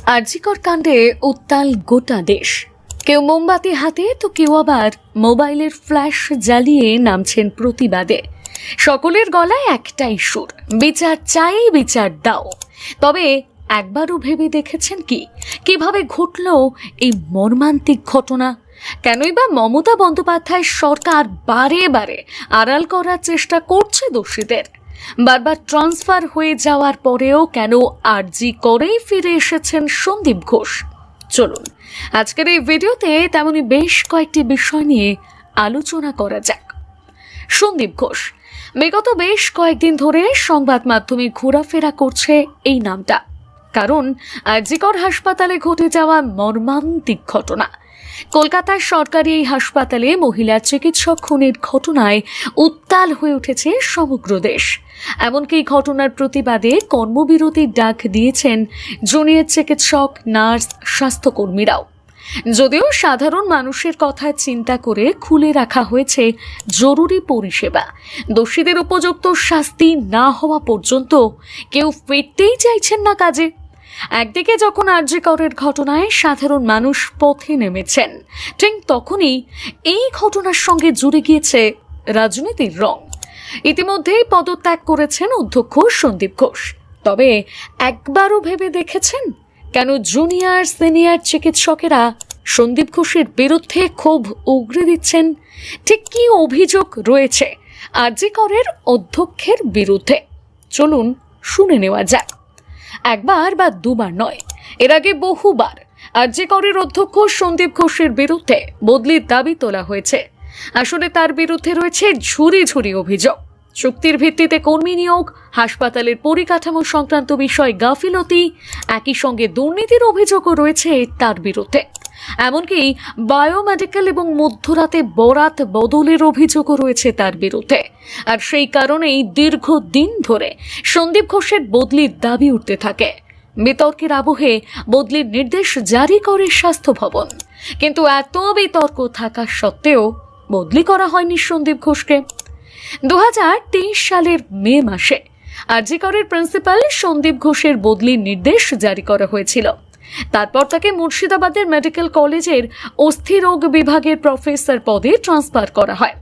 আরজিকর কাণ্ডে উত্তাল গোটা দেশ। কেউ মোমবাতি হাতে তো কেউ আবার মোবাইলের ফ্ল্যাশ জ্বালিয়ে নামছেন প্রতিবাদে। সকলের গলায় একটাই সুর, বিচার চাই, বিচার দাও। তবে একবারও ভেবে দেখেছেন কিভাবে ঘটল এই মর্মান্তিক ঘটনা? কেনই বা মমতা বন্দ্যোপাধ্যায় সরকার বারে বারে আড়াল করার চেষ্টা করছে দোষীদের? বারবার ট্রান্সফার হয়ে যাওয়ার পরেও কেন আরজি করেই ফিরে এসেছেন সন্দীপ ঘোষ? চলুন আজকের এই ভিডিওতে তেমনি বেশ কয়েকটি বিষয় নিয়ে আলোচনা করা যাক। সন্দীপ ঘোষ বিগত বেশ কয়েকদিন ধরে সংবাদ মাধ্যমে ঘোরাফেরা করছে এই নামটা, কারণ আরজিকর হাসপাতালে ঘটে যাওয়া মর্মান্তিক ঘটনা। কলকাতার সরকারি এই হাসপাতালে মহিলা চিকিৎসক খুনের ঘটনায় উত্তাল হয়ে উঠেছে সমগ্র দেশ। এমনকি ঘটনার প্রতিবাদে কর্মবিরতির ডাক দিয়েছেন জুনিয়র চিকিৎসক, নার্স, স্বাস্থ্যকর্মীরাও। যদিও সাধারণ মানুষের কথা চিন্তা করে খুলে রাখা হয়েছে জরুরি পরিষেবা, দোষীদের উপযুক্ত শাস্তি না হওয়া পর্যন্ত কেউ ফিরতেই চাইছেন না কাজে। একদিকে যখন আরজিকরের ঘটনায় সাধারণ মানুষ পথে নেমেছেন, ঠিক তখনই এই ঘটনার সঙ্গে জুড়ে গিয়েছে রাজনীতির রং। ইতিমধ্যেই পদত্যাগ করেছেন অধ্যক্ষ সন্দীপ ঘোষ। তবে একবারও ভেবে দেখেছেন কেন জুনিয়র সিনিয়র চিকিৎসকেরা সন্দীপ ঘোষের বিরুদ্ধে ক্ষোভ উগরে দিচ্ছেন? ঠিক কী অভিযোগ রয়েছে আরজিকরের অধ্যক্ষের বিরুদ্ধে? চলুন শুনে নেওয়া যাক। একবার বা দুবার নয়, এর আগে বহুবার আরজিকরের অধ্যক্ষ সন্দীপ ঘোষের বিরুদ্ধে বদলির দাবি তোলা হয়েছে। আসলে তার বিরুদ্ধে রয়েছে ঝুরি ঝুরি অভিযোগ। চুক্তির ভিত্তিতে কর্মী নিয়োগ, হাসপাতালের পরিকাঠামো সংক্রান্ত বিষয় গাফিলতি, একই সঙ্গে দুর্নীতির অভিযোগও রয়েছে তার বিরুদ্ধে। এমনকি বায়োমেডিক্যাল এবং মধ্যরাতে বরাত বদলের অভিযোগও রয়েছে তার বিরুদ্ধে। আর সেই কারণেই দীর্ঘদিন ধরে সন্দীপ ঘোষের বদলির দাবি উঠতে থাকে। বিতর্কের আবহে বদলির নির্দেশ জারি করে স্বাস্থ্য ভবন, কিন্তু এত বিতর্ক থাকা সত্ত্বেও বদলি করা হয়নি সন্দীপ ঘোষকে। 2023 সালের মে মাসে আরজিকরের প্রিন্সিপাল সন্দীপ ঘোষের বদলির নির্দেশ জারি করা হয়েছিল। তারপর তাকে মুর্শিদাবাদের মেডিকেল কলেজের অস্থিরোগ বিভাগের প্রফেসর পদে ট্রান্সফার করা হয়।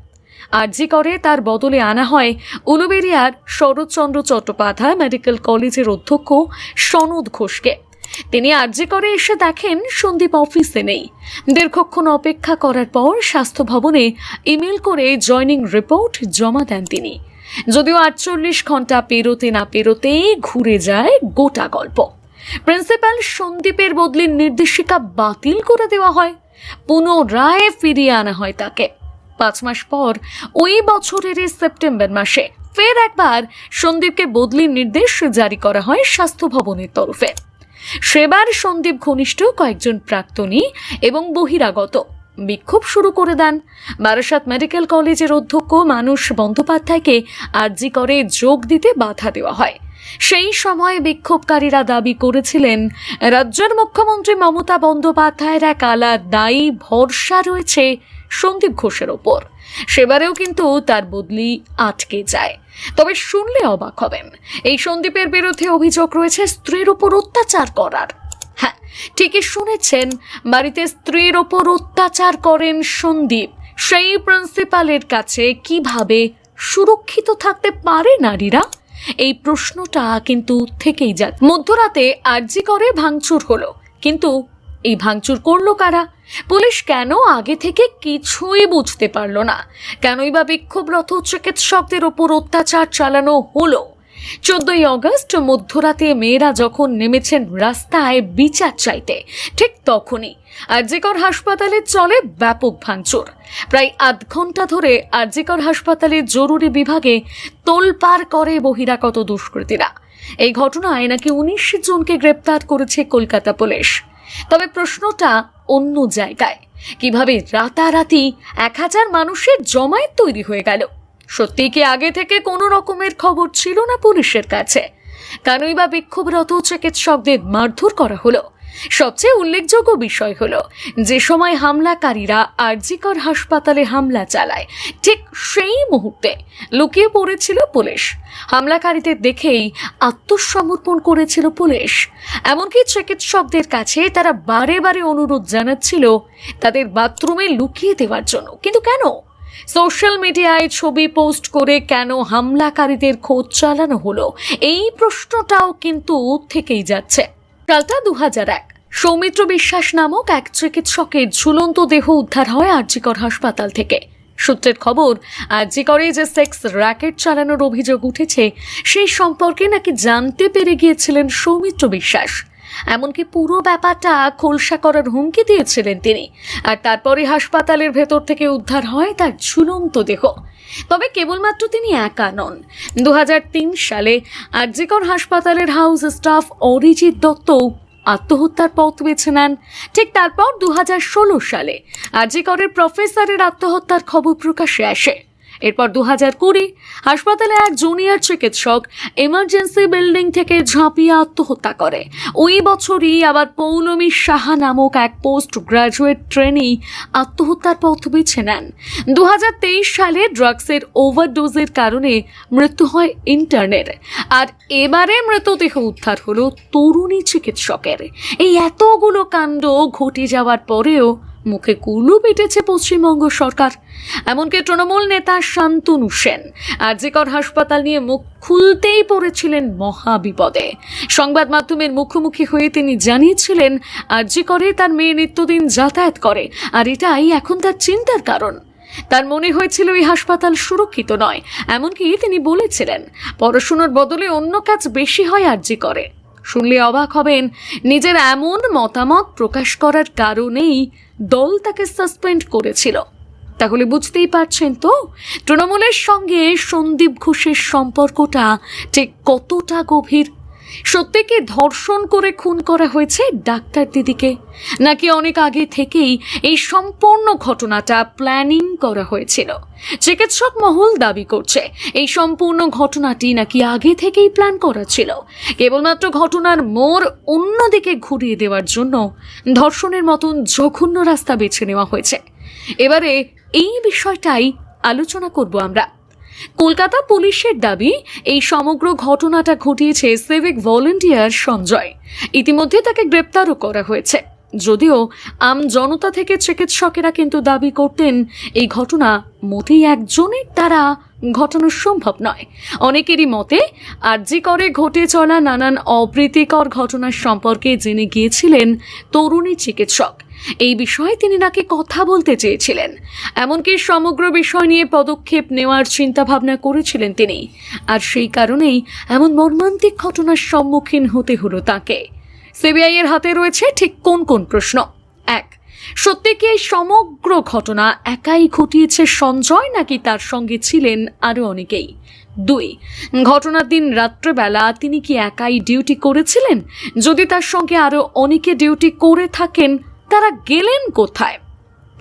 আরজিকরে তার বদলে আনা হয় উলুবেড়িয়ার শরৎচন্দ্র চট্টোপাধ্যায় মেডিকেল কলেজের অধ্যক্ষ সনদ ঘোষকে। তিনি আরজিকরে এসে দেখেন সন্দীপ অফিসে নেই। দীর্ঘক্ষণ অপেক্ষা করার পর স্বাস্থ্য ভবনে ইমেল করে জয়নিং রিপোর্ট জমা দেন তিনি। যদিও 48 ঘন্টা পেরোতে না পেরোতেই ঘুরে যায় গোটা গল্প। প্রিন্সিপাল সন্দীপের বদলির নির্দেশিকা বাতিল করে দেওয়া হয়, পুনরায় ফিরিয়ে আনা হয় তাকে। 5 মাস পর ওই বছরের সেপ্টেম্বর মাসে ফের একবার সন্দীপকে বদলির নির্দেশ জারি করা হয় স্বাস্থ্য ভবনের তরফে। সেবার সন্দীপ ঘনিষ্ঠ কয়েকজন প্রাক্তনী এবং বহিরাগত বিক্ষোভ শুরু করে দেন। বারাসাত মেডিকেল কলেজের অধ্যক্ষ মানস বন্দ্যোপাধ্যায়কে আরজিকরে যোগ দিতে বাধা দেওয়া হয়। সেই সময় বিক্ষোভকারীরা দাবি করেছিলেন রাজ্যের মুখ্যমন্ত্রী মমতা বন্দ্যোপাধ্যায়ের এক আলাদা দায়ী ভরসা রয়েছে সন্দীপ ঘোষের ওপর। সেবারেও কিন্তু তার বদলি আটকে যায়। তবে শুনলে অবাক হবেন, এই সন্দীপের বিরুদ্ধে অভিযোগ রয়েছে স্ত্রীর ওপর অত্যাচার করার। হ্যাঁ, ঠিকই শুনেছেন, বাড়িতে স্ত্রীর ওপর অত্যাচার করেন সন্দীপ। সেই প্রিন্সিপালের কাছে কিভাবে সুরক্ষিত থাকতে পারে নারীরা? এই প্রশ্নটা কিন্তু থেকেই যায়। মধ্যরাতে আরজিকরে ভাঙচুর হলো, কিন্তু এই ভাঙচুর করলো কারা? পুলিশ কেন আগে থেকে কিছুই বুঝতে পারলো না? কেনই বা বিক্ষোভরত চিকিৎসকদের ওপর অত্যাচার চালানো হলো? 14ই অগস্ট মধ্যরাতে মেয়েরা যখন নেমেছেন রাস্তায় বিচার চাইতে, ঠিক তখনই আরজিকর হাসপাতালে চলে ব্যাপক ভাঙচুর। প্রায় আধ ঘন্টা ধরে আরজিকর হাসপাতালের জরুরি বিভাগে তোলপাড় করে বহিরাগত দুষ্কৃতীরা। এই ঘটনায় নাকি 19 জনকে গ্রেপ্তার করেছে কলকাতা পুলিশ। তবে প্রশ্নটা অন্য জায়গায়। কিভাবে রাতারাতি 1000 মানুষের জমায়েত তৈরি হয়ে গেল? সত্যি কি আগে থেকে কোনো রকমের খবর ছিল না পুলিশের কাছে? কেনই বা বিক্ষোভরত চিকিৎসকদের মারধর করা হলো? সবচেয়ে উল্লেখযোগ্য বিষয় হলো যে সময় হামলাকারীরা আরজিকর হাসপাতালে হামলা চালায় ঠিক সেই মুহূর্তে লুকিয়ে পড়েছিল পুলিশ। হামলাকারীদের দেখেই আত্মসমর্পণ করেছিল পুলিশ। এমনকি চিকিৎসকদের কাছে তারা বারে বারে অনুরোধ জানাচ্ছিল তাদের বাথরুমে লুকিয়ে দেওয়ার জন্য। কিন্তু কেন? সোশ্যাল মিডিয়ায় ছবি পোস্ট করে কেন হামলাকারীদের খোঁজ চালানো হলো, এই প্রশ্নটাও কিন্তু থেকেই যাচ্ছে। সালটা 2001। সৌমিত্র বিশ্বাস নামক এক চিকিৎসকের ঝুলন্ত দেহ উদ্ধার হয় আরজিকর হাসপাতাল থেকে। সূত্রের খবর, আরজিকরে যে সেক্স র্যাকেট চালানোর অভিযোগ উঠেছে সেই সম্পর্কে নাকি জানতে পেরে গিয়েছিলেন সৌমিত্র বিশ্বাস। এমনকি পুরো ব্যাপারটা খোলসা করার হুমকি দিয়েছিলেন তিনি। আর তারপরে হাসপাতালের ভেতর থেকে উদ্ধার হয় তার ঝুলন্ত দেহ। তবে কেবলমাত্র তিনি একা নন। 2003 সালে আরজিকর হাসপাতালের হাউস স্টাফ অরিজিৎ দত্ত আত্মহত্যার পথ বেছে নেন। ঠিক তারপর 2016 সালে আরজিকরের প্রফেসরের আত্মহত্যার খবর প্রকাশ্যে আসে। এরপর 2020 হাসপাতালে এক জুনিয়র চিকিৎসক এমার্জেন্সি বিল্ডিং থেকে ঝাঁপিয়ে আত্মহত্যা করে। ওই বছরই আবার পৌলমী সাহা নামক এক পোস্ট গ্রাজুয়েট ট্রেনি আত্মহত্যার পথ বেছে নেন। 2023 সালে ড্রাগসের ওভারডোজের কারণে মৃত্যু হয় ইন্টার্নের। আর এবারে মৃতদেহ উদ্ধার হলো তরুণী চিকিৎসকের। এই এতগুলো কাণ্ড ঘটে যাওয়ার পরেও মুখে কুলু পেটেছে পশ্চিমবঙ্গ সরকার। এমনকি তৃণমূল নেতা শান্তনু সেন আরজিকর হাসপাতাল নিয়ে মুখ খুলতেই পড়েছিলেন মহাবিপদে। সংবাদ মাধ্যমের মুখোমুখি হয়ে তিনি জানিয়েছিলেন আরজিকরে তার মেয়ে নিত্যদিন যাতায়াত করে, আর এটাই এখন তার চিন্তার কারণ। তার মনে হয়েছিল এই হাসপাতাল সুরক্ষিত নয়। এমনকি তিনি বলেছিলেন পড়াশোনার বদলে অন্য কাজ বেশি হয় আরজিকরে। শুনলে অবাক হবেন, নিজের এমন মতামত প্রকাশ করার কারণেই দল তাকে সাসপেন্ড করেছিল। তাহলে বুঝতেই পারছেন তো তৃণমূলের সঙ্গে সন্দীপ ঘোষের সম্পর্কটা ঠিক কতটা গভীর। সত্যি কি ধর্ষণ করে খুন করা হয়েছে ডাক্তার দিদিকে, নাকি অনেক আগে থেকেই এই সম্পূর্ণ ঘটনাটা প্ল্যানিং করা হয়েছিল? চিকিৎসক মহল দাবি করছে এই সম্পূর্ণ ঘটনাটি নাকি আগে থেকেই প্ল্যান করা ছিল। কেবলমাত্র ঘটনার মোড় অন্যদিকে ঘুরিয়ে দেওয়ার জন্য ধর্ষণের মতন জঘন্য রাস্তা বেছে নেওয়া হয়েছে। এবারে এই বিষয়টাই আলোচনা করব আমরা। কলকাতা পুলিশের দাবি এই সমগ্র ঘটনাটা ঘটিয়েছে সিভিক ভলেন্টিয়ার সঞ্জয়। ইতিমধ্যে তাকে গ্রেপ্তারও করা হয়েছে। যদিও আম জনতা থেকে চিকিৎসকেরা কিন্তু দাবি করতেন এই ঘটনা মোটেই একজনের দ্বারা ঘটানো সম্ভব নয়। অনেকেরই মতে আরজিকরে ঘটে চলা নানান অপ্রীতিকর ঘটনার সম্পর্কে জেনে গিয়েছিলেন তরুণী চিকিৎসক। এই বিষয়ে তিনি নাকি কথা বলতে চেয়েছিলেন। এমনকি সমগ্র বিষয় নিয়ে পদক্ষেপ নেওয়ার চিন্তা ভাবনা করেছিলেন তিনি। আর সেই কারণেই এমন মর্মান্তিক ঘটনার সম্মুখীন হতে হলো তাকে। সিবিআই এর হাতে রয়েছে ঠিক কোন কোন প্রশ্ন। 1. সত্যি কি এই সমগ্র ঘটনা একাই ঘটিয়েছে সঞ্জয়, নাকি তার সঙ্গে ছিলেন আরো অনেকেই? 2. ঘটনার দিন রাত্রেবেলা তিনি কি একাই ডিউটি করেছিলেন? যদি তার সঙ্গে আরো অনেকে ডিউটি করে থাকেন, তারা গেলেন কোথায়?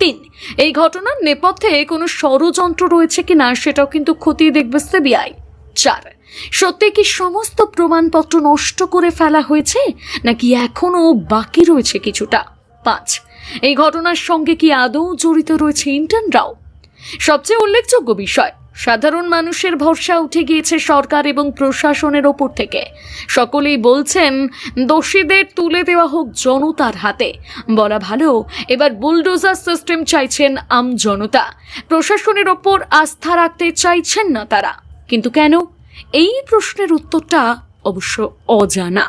3. এই ঘটনার নেপথ্যে কোনো ষড়যন্ত্র রয়েছে কিনা সেটাও কিন্তু খতিয়ে দেখবে সিবিআই। 4. সত্যি কি সমস্ত প্রমাণপত্র নষ্ট করে ফেলা হয়েছে, নাকি এখনো বাকি রয়েছে কিছুটা? 5. এই ঘটনার সঙ্গে কি আদৌ জড়িত রয়েছে ইন্টার্নরাও? সবচেয়ে উল্লেখযোগ্য বিষয়, সাধারণ মানুষের ভরসা উঠে গিয়েছে সরকার এবং প্রশাসনের ওপর থেকে। সকলেই বলছেন দোষীদের তুলে দেওয়া হোক জনতার হাতে। বলা ভালো, এবার বুলডোজার সিস্টেম চাইছেন আম জনতা। প্রশাসনের ওপর আস্থা রাখতে চাইছেন না তারা। কিন্তু কেন? এই প্রশ্নের উত্তরটা অবশ্য অজানা।